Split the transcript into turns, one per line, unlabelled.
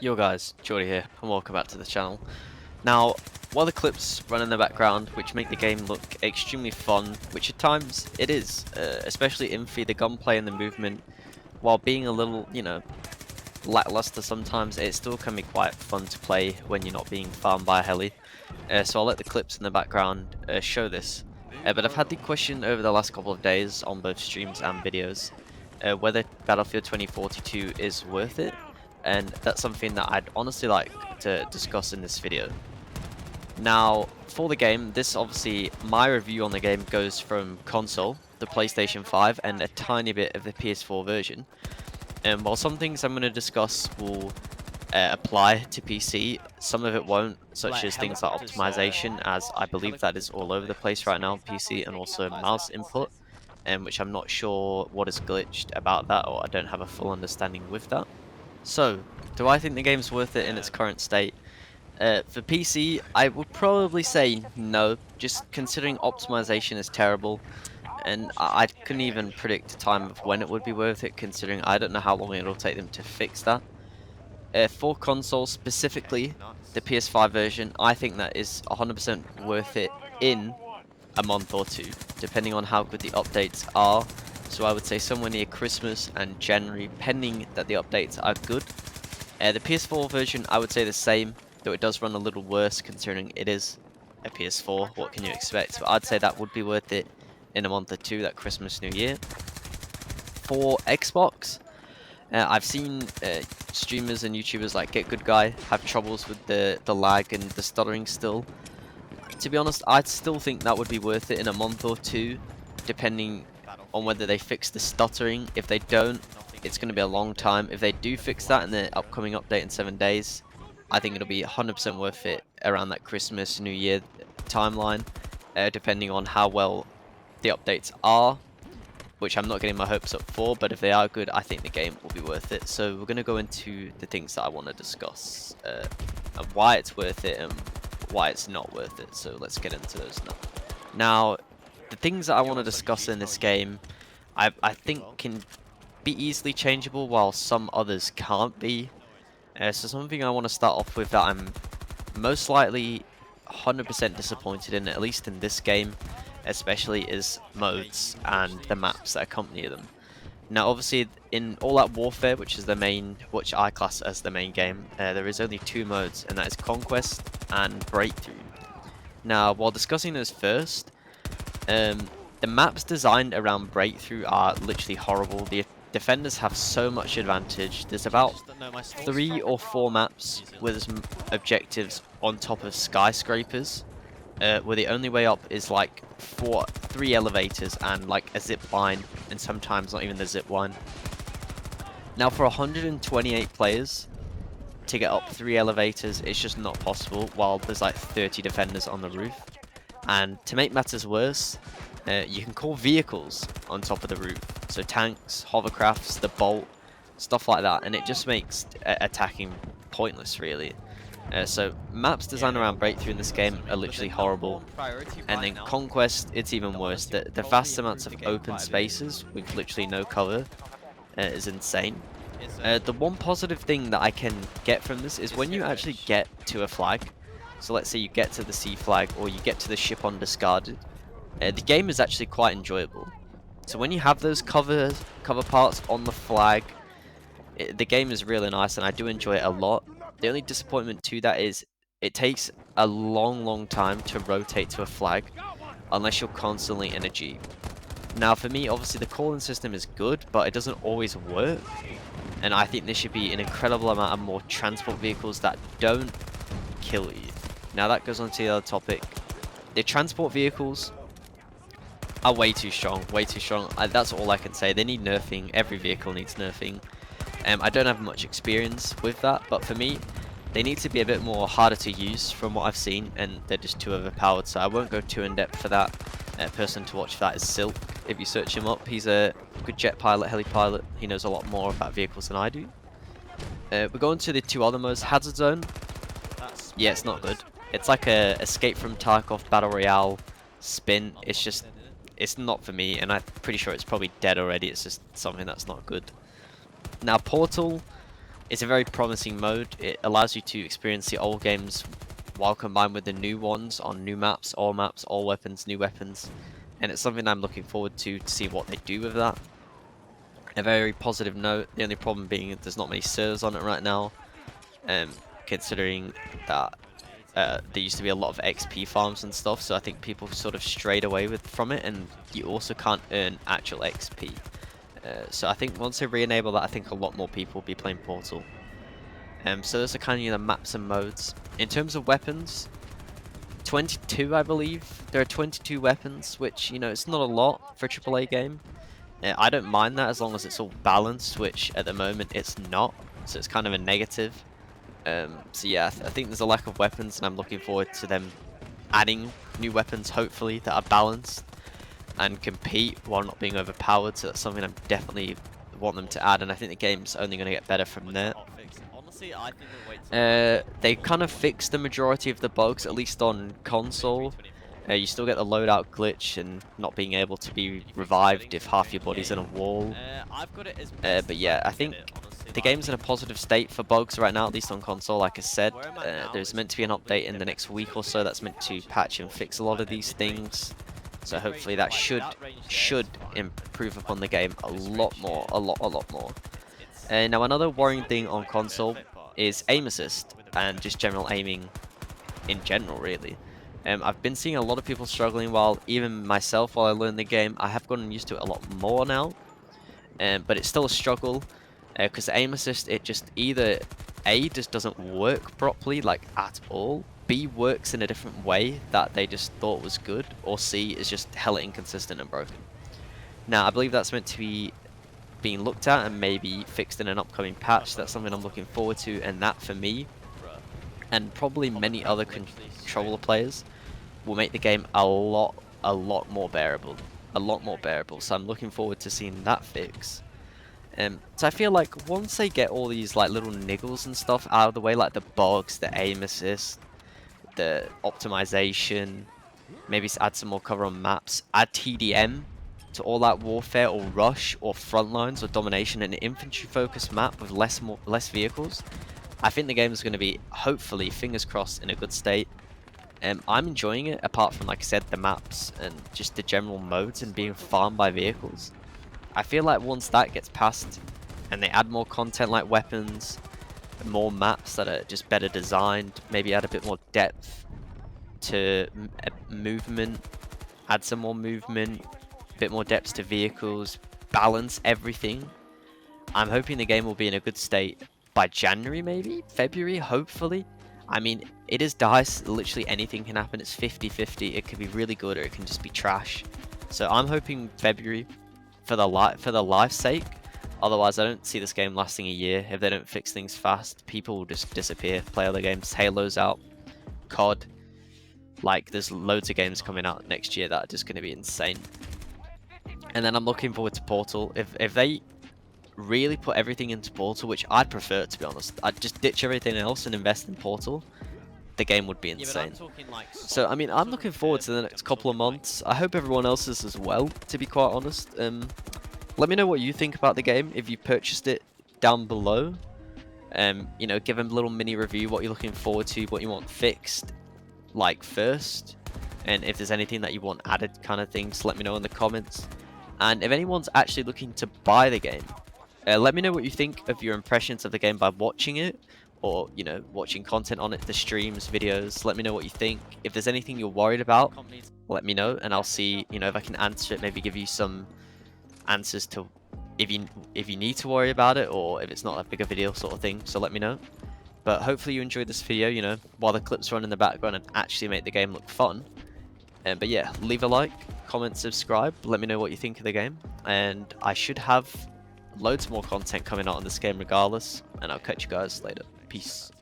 Yo guys, Jordy here, and welcome back to the channel. Now, while the clips run in the background, which make the game look extremely fun, which at times it is, especially Infi, the gunplay and the movement, while being a little, lackluster sometimes, it still can be quite fun to play when you're not being farmed by a heli. So I'll let the clips in the background show this. But I've had the question over the last couple of days on both streams and videos, whether Battlefield 2042 is worth it, and that's something that I'd honestly like to discuss in this video. Now, for the game, my review on the game goes from console, the PlayStation 5, and a tiny bit of the PS4 version. And while some things I'm going to discuss will apply to PC, some of it won't, such as things like optimization, as I believe that is all over the place right now on PC, and also mouse input, which I'm not sure what is glitched about that, or I don't have a full understanding with that. So, do I think the game's worth it in its current state? For PC, I would probably say no, just considering optimization is terrible, and I couldn't even predict a time of when it would be worth it, considering I don't know how long it'll take them to fix that. For console specifically, the PS5 version, I think that is 100% worth it in a month or two, depending on how good the updates are. So I would say somewhere near Christmas and January, pending that the updates are good. The PS4 version, I would say the same, though it does run a little worse considering it is a PS4. What can you expect? But I'd say that would be worth it in a month or two, that Christmas, New Year. For Xbox, I've seen streamers and YouTubers like Get Good Guy have troubles with the lag and the stuttering still. To be honest, I'd still think that would be worth it in a month or two, depending on whether they fix the stuttering. If they don't, it's going to be a long time. If they do fix that in the upcoming update in 7 days, I think it'll be 100% worth it around that Christmas, New Year timeline, depending on how well the updates are, which I'm not getting my hopes up for, but if they are good, I think the game will be worth it. So we're going to go into the things that I want to discuss, and why it's worth it and why it's not worth it. So let's get into those now. Now, the things that I want to discuss in this game, I think can be easily changeable, while some others can't be. So something I want to start off with that I'm most likely 100% disappointed in, at least in this game, especially, is modes and the maps that accompany them. Now, obviously, in All Out Warfare, which I class as the main game, there is only two modes, and that is Conquest and Breakthrough. Now, while discussing those first, the maps designed around Breakthrough are literally horrible. The defenders have so much advantage. There's about 3 or 4 maps with objectives on top of skyscrapers, where the only way up is like 3 elevators and like a zip line, and sometimes not even the zip line. Now, for 128 players to get up 3 elevators, it's just not possible, while there's like 30 defenders on the roof. And to make matters worse, you can call vehicles on top of the roof, so tanks, hovercrafts, the Bolt, stuff like that, and it just makes attacking pointless, really. So maps designed around Breakthrough in this game are literally horrible, and then Conquest, it's even worse. The vast amounts of open spaces with literally no cover is insane. The one positive thing that I can get from this is when you actually get to a flag, so let's say you get to the C flag or you get to the ship undiscarded, the game is actually quite enjoyable. So when you have those cover parts on the flag, the game is really nice, and I do enjoy it a lot. The only disappointment to that is it takes a long time to rotate to a flag unless you're constantly in a jeep. Now, for me, obviously the calling system is good, but it doesn't always work, and I think there should be an incredible amount of more transport vehicles that don't kill you. Now that goes on to the other topic. The transport vehicles are way too strong, way too strong. That's all I can say. They need nerfing. Every vehicle needs nerfing. I don't have much experience with that, but for me, they need to be a bit more harder to use from what I've seen, and they're just too overpowered, so I won't go too in-depth for that. Person to watch for that is Silk. If you search him up, he's a good jet pilot, heli pilot. He knows a lot more about vehicles than I do. We're going to the 2 other modes. Hazard Zone. Yeah, it's not good. It's like a Escape from Tarkov Battle Royale spin. It's not for me, and I'm pretty sure it's probably dead already. It's just something that's not good. Now, Portal, It's a very promising mode. It allows you to experience the old games while combined with the new ones on new maps, all weapons, new weapons. And it's something I'm looking forward to see what they do with that. A very positive note, the only problem being that there's not many servers on it right now, considering that there used to be a lot of XP farms and stuff, so I think people sort of strayed away from it, and you also can't earn actual XP. So I think once they re-enable that, I think a lot more people will be playing Portal. So those are kind of the maps and modes. In terms of weapons, 22 I believe. There are 22 weapons, which, you know, it's not a lot for a AAA game. I don't mind that as long as it's all balanced, which at the moment it's not, so it's kind of a negative. So yeah, I think there's a lack of weapons, and I'm looking forward to them adding new weapons, hopefully, that are balanced and compete while not being overpowered, so that's something I definitely want them to add, and I think the game's only going to get better from there. They kind of fixed the majority of the bugs, at least on console. You still get the loadout glitch and not being able to be revived if half your body's in a wall. But yeah, I think the game's in a positive state for bugs right now, at least on console, like I said. There's meant to be an update in the next week or so that's meant to patch and fix a lot of these things. So hopefully that should improve upon the game a lot more, a lot more. Now another worrying thing on console is aim assist and just general aiming in general, really. I've been seeing a lot of people struggling, while even myself, while I learn the game, I have gotten used to it a lot more now. But it's still a struggle, because the aim assist, it just either A, just doesn't work properly, like at all, B, works in a different way that they just thought was good, or C, is just hella inconsistent and broken. Now, I believe that's meant to be being looked at and maybe fixed in an upcoming patch. That's something I'm looking forward to, and that for me, and probably many other controller players, will make the game a lot more bearable. So I'm looking forward to seeing that fix. So I feel like once they get all these like little niggles and stuff out of the way, like the bugs, the aim assist, the optimization, maybe add some more cover on maps, add TDM to all that warfare or rush or frontlines or domination, and an infantry focused map with less vehicles, I think the game is going to be, hopefully, fingers crossed, in a good state. I'm enjoying it, apart from, like I said, the maps and just the general modes and being farmed by vehicles. I feel like once that gets passed and they add more content like weapons, more maps that are just better designed, maybe add a bit more depth to movement, add some more movement, a bit more depth to vehicles, balance everything. I'm hoping the game will be in a good state by January, maybe? February, hopefully. I mean, it is DICE, literally anything can happen. It's 50-50. It could be really good or it can just be trash. So I'm hoping February for the life's sake. Otherwise, I don't see this game lasting a year. If they don't fix things fast, people will just disappear, play other games. Halo's out, COD. Like, there's loads of games coming out next year that are just going to be insane. And then I'm looking forward to Portal. If they really put everything into Portal, which I'd prefer, to be honest, I'd just ditch everything else and invest in Portal, the game would be insane. So I mean, I'm looking forward to the next couple of months. I hope everyone else is as well, to be quite honest. Let me know what you think about the game, if you purchased it, down below. You know, give them a little mini review, what you're looking forward to, what you want fixed, like, first, and if there's anything that you want added, kind of thing, just let me know in the comments. And if anyone's actually looking to buy the game, let me know what you think of your impressions of the game by watching it, or, you know, watching content on it, the streams, videos. Let me know what you think. If there's anything you're worried about, let me know, and I'll see, you know, if I can answer it, maybe give you some answers to if you need to worry about it, or if it's not that big of a deal, sort of thing. So let me know. But hopefully you enjoyed this video, you know, while the clips run in the background and actually make the game look fun. But yeah, leave a like, comment, subscribe, let me know what you think of the game, and I should have loads more content coming out on this game regardless, and I'll catch you guys later. Peace.